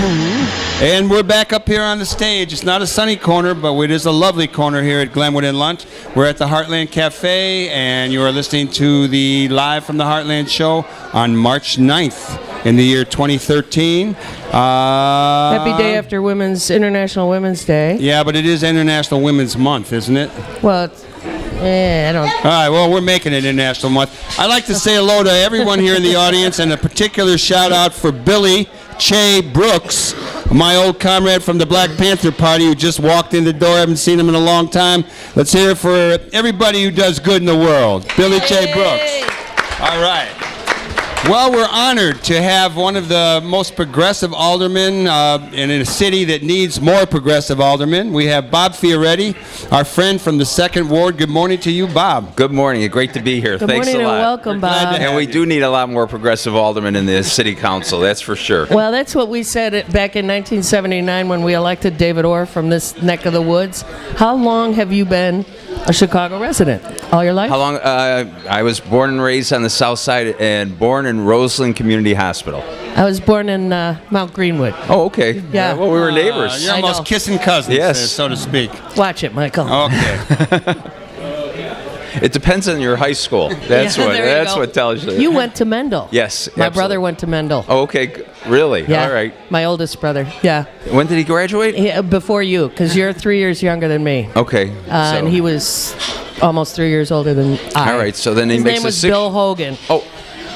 And we're back up here on the stage. It's not a sunny corner, but it is a lovely corner here at Glenwood and Lunt. We're at the Heartland Cafe, and you are listening to the Live from the Heartland show on March 9th in the year 2013. Happy day after International Women's Day. Yeah, but it is International Women's Month, isn't it? Well, I don't... All right, well, we're making it International Month. I'd like to say hello to everyone here in the audience, and a particular shout-out for Billy Che Brooks, my old comrade from the Black Panther Party who just walked in the door. I haven't seen him in a long time. Let's hear it for everybody who does good in the world. Billy Che Brooks. All right. Well, we're honored to have one of the most progressive aldermen in a city that needs more progressive aldermen. We have Bob Fioretti, our friend from the 2nd Ward. Good morning to you, Bob. Good morning. Great to be here. Good Thanks morning a lot. and welcome, Bob. And we do need a lot more progressive aldermen in the city council, that's for sure. Well, that's what we said back in 1979 when we elected David Orr from this neck of the woods. How long have you been a Chicago resident? All your life? How long? I was born and raised on the south side and born in Roseland Community Hospital. I was born in Mount Greenwood. Oh, okay. Yeah. Well, we were neighbors. You're almost kissing cousins, Yes. so to speak. Watch it, Michael. Okay. It depends on your high school. That's Yeah, what. there you That's go. what tells you. You went to Mendel. Yes, My absolutely. brother went to Mendel. Oh, okay. Really? Yeah. All right. My oldest brother. Yeah. When did he graduate? Before you, because you're 3 years younger than me. Okay. And he was almost 3 years older than I. All right. So then he His makes name a was six. Bill Hogan. Oh.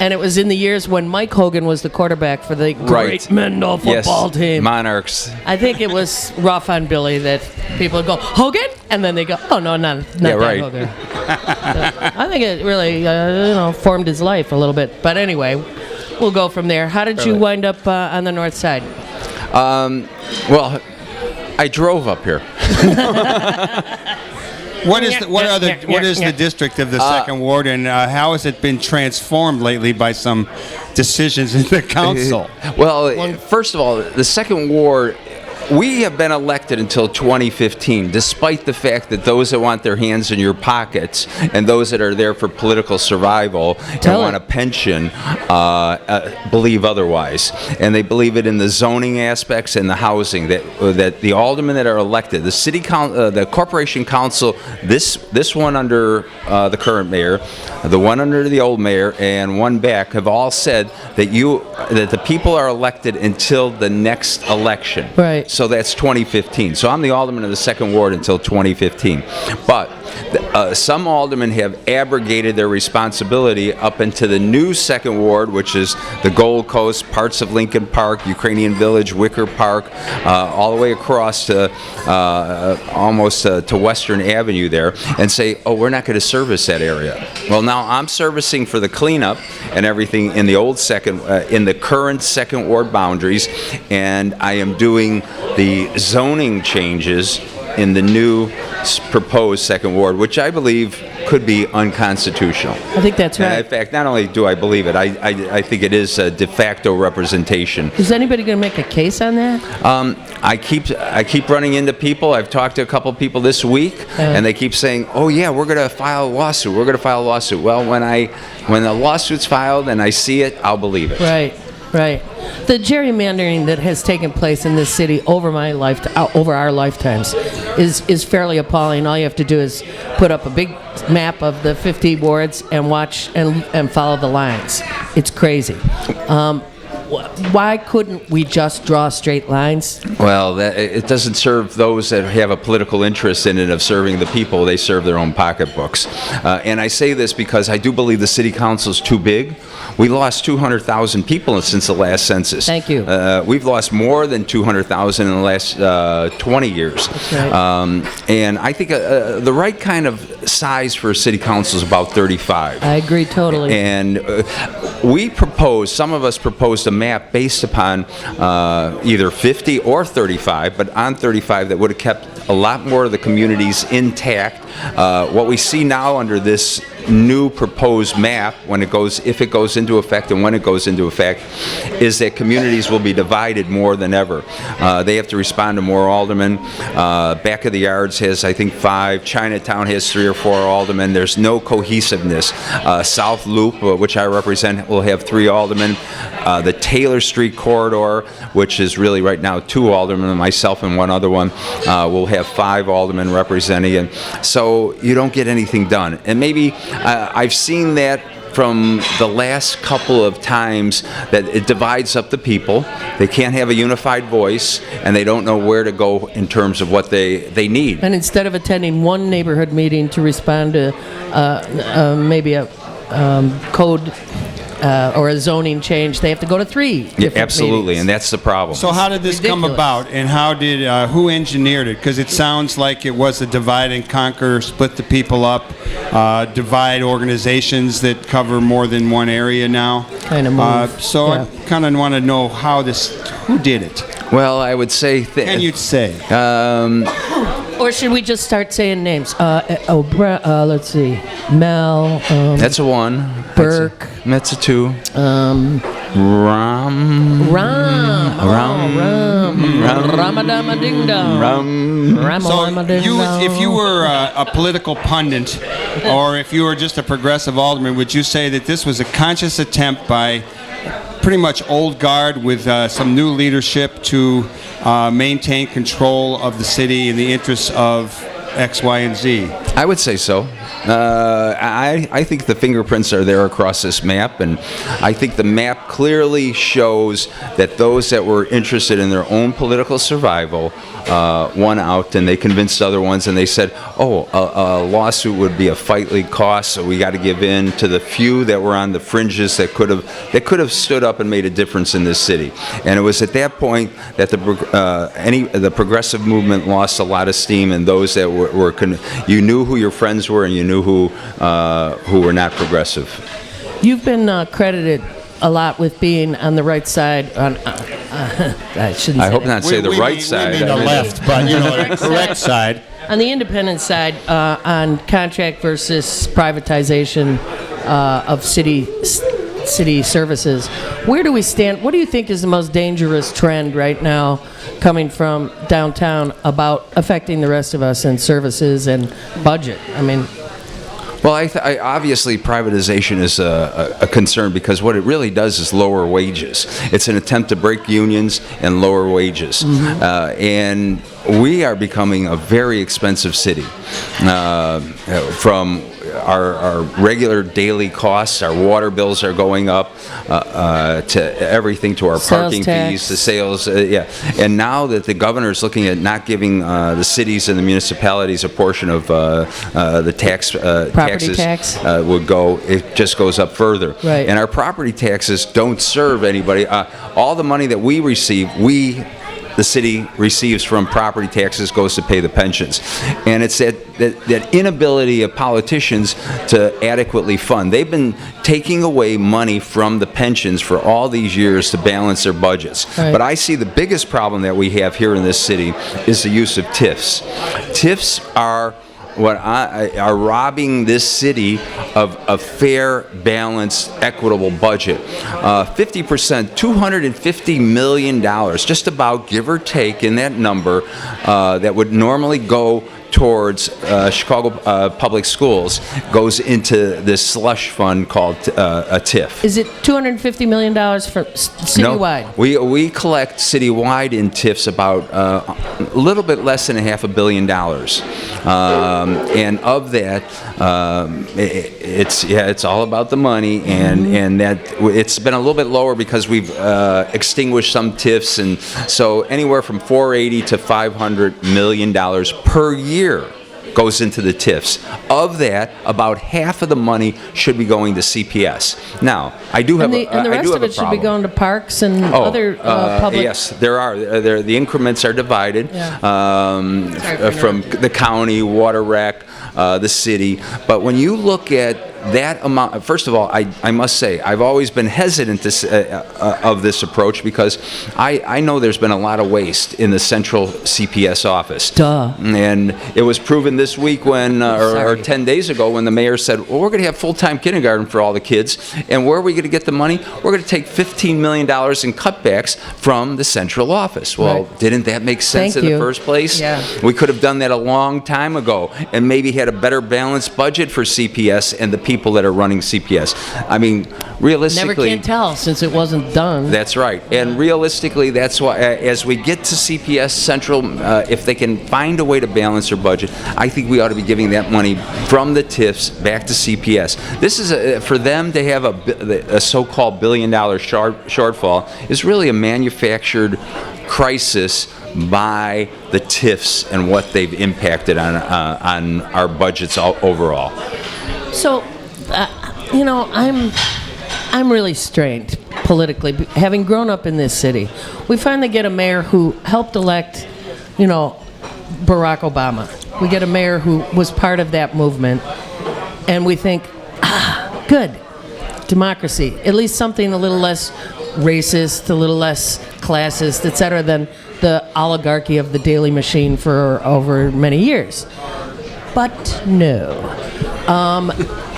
And it was in the years when Mike Hogan was the quarterback for the great Mendel football yes. team. Monarchs. I think it was rough on Billy that people would go, Hogan? And then they go, oh, no, not Yeah, that right. Hogan. So, I think it really, formed his life a little bit. But anyway, we'll go from there. How did you wind up on the north side? Well, I drove up here. What is the district of the 2nd Ward, and how has it been transformed lately by some decisions in the council? Well, first of all, the 2nd Ward, we have been elected until 2015, despite the fact that those that want their hands in your pockets and those that are there for political survival and want a pension believe otherwise. And they believe it in the zoning aspects and the housing, that the aldermen that are elected, the city the corporation council, this one under the current mayor, the one under the old mayor, and one back, have all said that the people are elected until the next election. Right. So that's 2015. So I'm the alderman of the 2nd Ward until 2015. But some aldermen have abrogated their responsibility up into the new 2nd Ward, which is the Gold Coast, parts of Lincoln Park, Ukrainian Village, Wicker Park, all the way across to almost to Western Avenue there, and say, oh, we're not going to service that area. Well, now I'm servicing for the cleanup and everything in the old in the current 2nd Ward boundaries, and I am doing the zoning changes in the new proposed 2nd Ward, which I believe could be unconstitutional. I think that's right. And in fact, not only do I believe it, I think it is a de facto representation. Is anybody going to make a case on that? I keep running into people. I've talked to a couple of people this week, and they keep saying, "Oh yeah, we're going to file a lawsuit. We're going to file a lawsuit." Well, when the lawsuit's filed and I see it, I'll believe it. Right. Right. The gerrymandering that has taken place in this city over our lifetimes is fairly appalling. All you have to do is put up a big map of the 50 wards and watch and follow the lines. It's crazy. Why couldn't we just draw straight lines? Well, it doesn't serve those that have a political interest in it of serving the people. They serve their own pocketbooks. And I say this because I do believe the city council is too big. We lost 200,000 people since the last census. Thank you. We've lost more than 200,000 in the last 20 years. That's right. And I think the right kind of size for a city council is about 35. I agree totally. And some of us proposed a map based upon either 50 or 35, but on 35 that would have kept a lot more of the communities intact. What we see now under this new proposed map, if it goes into effect and when it goes into effect, is that communities will be divided more than ever. They have to respond to more aldermen. Back of the Yards has, I think, 5. Chinatown has 3 or 4 aldermen. There's no cohesiveness. South Loop, which I represent, will have 3 aldermen. The Taylor Street corridor, which is really right now 2 aldermen, myself and one other one. We'll have 5 aldermen representing it. So you don't get anything done. And maybe I've seen that from the last couple of times that it divides up the people. They can't have a unified voice, and they don't know where to go in terms of what they need. And instead of attending one neighborhood meeting to respond to maybe a code or a zoning change, they have to go to 3 different Absolutely, meetings. and that's the problem. So how did this come Ridiculous. about, and how did who engineered it? Because it sounds like it was a divide and conquer, split the people up, divide organizations that cover more than one area now. Kind of move. So Yeah. I kind of want to know who did it? Well, I would say... Can you say? Or should we just start saying names? Let's see. Mel. That's a 1. Burke. That's a 2. Ram. Ramadama Ding Dong. So if you were a political pundit, or if you were just a progressive alderman, would you say that this was a conscious attempt by pretty much old guard with some new leadership to maintain control of the city in the interests of X, Y, and Z? I would say so. I think the fingerprints are there across this map, and I think the map clearly shows that those that were interested in their own political survival won out, and they convinced other ones, and they said, a lawsuit would be a fight league cost, so we got to give in to the few that were on the fringes that could have stood up and made a difference in this city. And it was at that point that the progressive movement lost a lot of steam, and those that you knew who your friends were, and you knew who were not progressive. You've been credited a lot with being on the right side. I shouldn't. I say hope that. not say the right side. We mean the left, but the correct side. On the independent side, on contract versus privatization of city services, where do we stand? What do you think is the most dangerous trend right now coming from downtown about affecting the rest of us in services and budget? I mean, well, obviously privatization is a concern, because what it really does is lower wages. It's an attempt to break unions and lower wages. And we are becoming a very expensive city. From our regular daily costs, our water bills are going up, to everything, to our Sales parking tax. fees, the sales, And now that the governor is looking at not giving the cities and the municipalities a portion of the taxes tax. would go, it just goes up further. Right. And our property taxes don't serve anybody. All the money that we receive, the city receives from property taxes goes to pay the pensions. And it's that inability of politicians to adequately fund. They've been taking away money from the pensions for all these years to balance their budgets. Right. But I see the biggest problem that we have here in this city is the use of TIFs. TIFs are are robbing this city of a fair, balanced, equitable budget. 50%, $250 million, just about, give or take, in that number, that would normally go towards Chicago public schools, goes into this slush fund called a TIF. Is it $250 million for citywide? No, we collect citywide in TIFs about a little bit less than $500 million, and of that, it's all about the money, and that it's been a little bit lower because we've extinguished some TIFs, and so anywhere from $480 to $500 million per year goes into the TIFs. Of that, about half of the money should be going to CPS. Now, I do have and the rest of it should be going to parks and other public. Yes, there are. The increments are divided from the county, water rec, the city. But when you look at that amount, first of all, I must say, I've always been hesitant of this approach because I know there's been a lot of waste in the central CPS office. Duh. And it was proven this week when, or 10 days ago, when the mayor said, well, we're going to have full-time kindergarten for all the kids. And where are we going to get the money? We're going to take $15 million in cutbacks from the central office. Well, Right. Didn't that make sense in the first place? Yeah. We could have done that a long time ago and maybe had a better balanced budget for CPS, and the people that are running CPS. I mean, realistically, Never can tell since it wasn't done. that's right. And realistically, that's why, as we get to CPS Central, if they can find a way to balance their budget, I think we ought to be giving that money from the TIFs back to CPS. This is for them to have a so-called $1 billion shortfall is really a manufactured crisis by the TIFs and what they've impacted on our budgets overall. So, I'm really strained politically, having grown up in this city. We finally get a mayor who helped elect, Barack Obama. We get a mayor who was part of that movement, and we think, good, democracy. At least something a little less racist, a little less classist, et cetera, than the oligarchy of the Daily Machine for over many years. But no.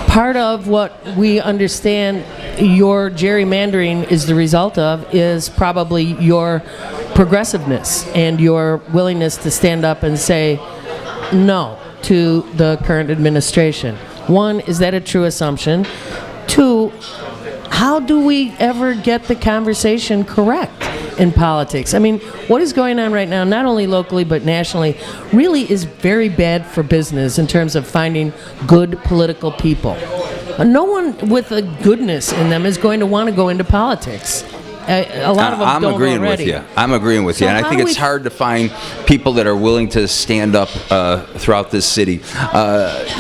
Part of what we understand your gerrymandering is the result of is probably your progressiveness and your willingness to stand up and say no to the current administration. One, is that a true assumption? Two, how do we ever get the conversation correct in politics? I mean, what is going on right now, not only locally but nationally, really is very bad for business in terms of finding good political people. No one with a goodness in them is going to want to go into politics. A lot of them don't already. I'm agreeing with you. So And I think it's hard to find people that are willing to stand up throughout this city.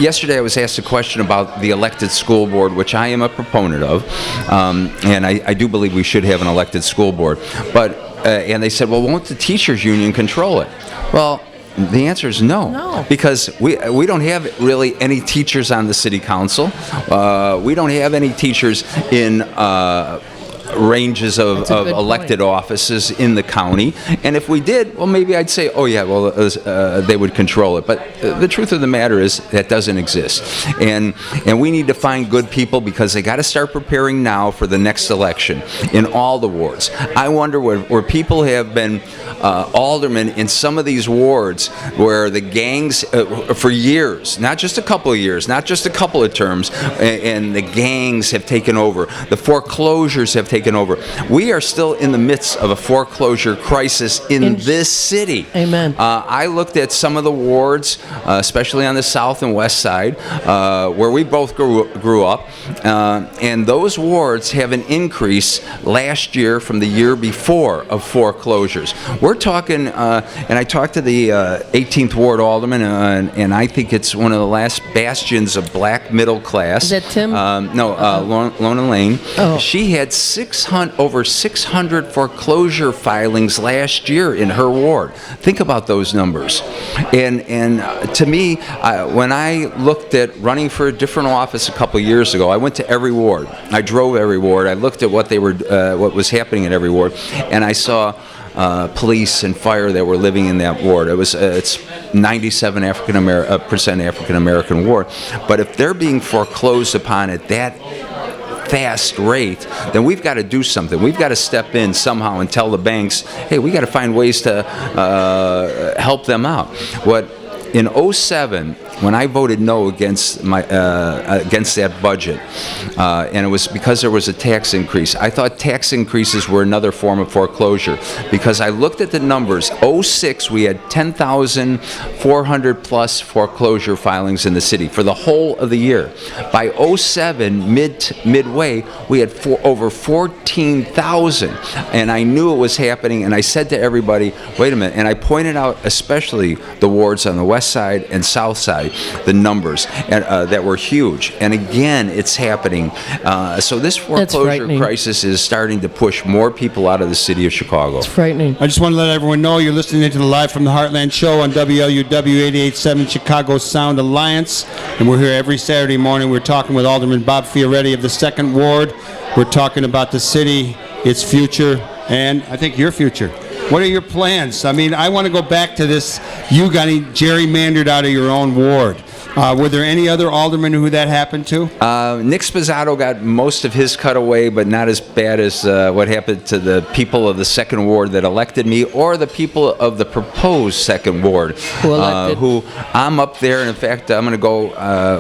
Yesterday I was asked a question about the elected school board, which I am a proponent of. And I do believe we should have an elected school board. But and they said, well, won't the teachers union control it? Well, the answer is no. Because we don't have really any teachers on the city council. We don't have any teachers in ranges of elected offices in the county. And if we did, well, maybe I'd say, oh yeah, well, they would control it. But the truth of the matter is that doesn't exist. And we need to find good people because they got to start preparing now for the next election in all the wards. I wonder where people have been aldermen in some of these wards where the gangs for years, not just a couple of years, not just a couple of terms, and the gangs have taken over. The foreclosures have taken over. We are still in the midst of a foreclosure crisis in this city. Amen. I looked at some of the wards, especially on the south and west side, where we both grew up, and those wards have an increase last year from the year before of foreclosures. We're talking, and I talked to the 18th Ward Alderman, and I think it's one of the last bastions of black middle class. Is that Tim? No, Lona Lane. Oh. She had over 600 foreclosure filings last year in her ward. Think about those numbers. And to me, when I looked at running for a different office a couple years ago, I went to every ward. I drove every ward. I looked at what was happening in every ward, and I saw police and fire that were living in that ward. It's 97% African American ward. But if they're being foreclosed upon at that fast rate, then we've got to do something. We've got to step in somehow and tell the banks, hey, we got to find ways to help them out. In 2007, when I voted no against that budget, and it was because there was a tax increase, I thought tax increases were another form of foreclosure, because I looked at the numbers. 2006, we had 10,400 plus foreclosure filings in the city for the whole of the year. By 2007, midway, we had over 14,000, and I knew it was happening, and I said to everybody, wait a minute, and I pointed out especially the wards on the west side and south side, the numbers that were huge. And again, it's happening. So this foreclosure crisis is starting to push more people out of the city of Chicago. It's frightening. I just want to let everyone know you're listening to the Live from the Heartland show on WLUW 88.7 Chicago Sound Alliance. And we're here every Saturday morning. We're talking with Alderman Bob Fioretti of the 2nd Ward. We're talking about the city, its future, and I think your future. What are your plans? I mean, I want to go back to this, you got gerrymandered out of your own ward. Were there any other aldermen who that happened to? Nick Spazzato got most of his cut away, but not as bad as what happened to the people of the second ward that elected me, or the people of the proposed second ward, who I'm up there. And in fact, I'm going to go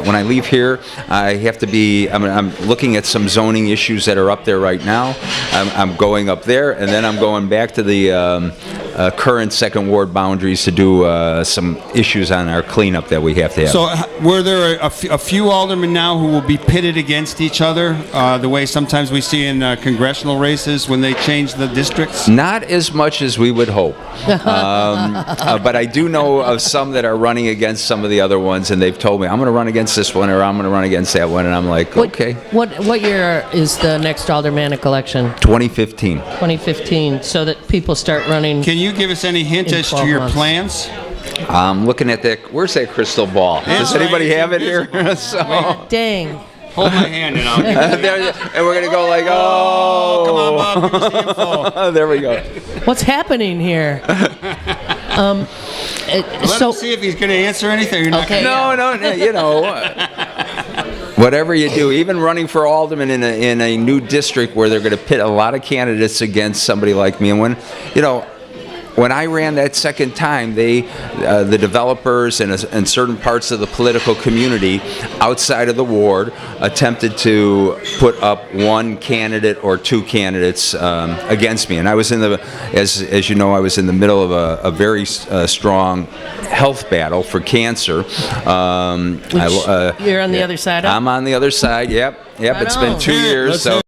when I leave here. I have to be. I'm looking at some zoning issues that are up there right now. I'm going up there, and then I'm going back to the current second ward boundaries to do some issues on our cleanup that we have to have. So, were there a few aldermen now who will be pitted against each other, the way sometimes we see in congressional races when they change the districts? Not as much as we would hope. But I do know of some that are running against some of the other ones, and they've told me, I'm going to run against this one, or I'm going to run against that one, and I'm like, okay. What year is the next aldermanic election? 2015. 2015, so that people start running. Can you give us any hint In as to 12 your months. plans? I'm looking at that. Where's that crystal ball? Does anybody have it here? So, Dang. Hold my hand and I'll give you and we're going to go like, oh. Come on, Bob, give us the info. There we go. What's happening here? Let him see if he's going to answer anything. You're not Okay. No, you know, whatever you do, even running for alderman in a new district where they're going to pit a lot of candidates against somebody like me, and when I ran that second time, the developers and certain parts of the political community outside of the ward attempted to put up one candidate or two candidates against me. And I was as you know, I was in the middle of a very strong health battle for cancer. You're on the other side of? I'm on the other side, yep. Right It's on. been 2 years, Let's so.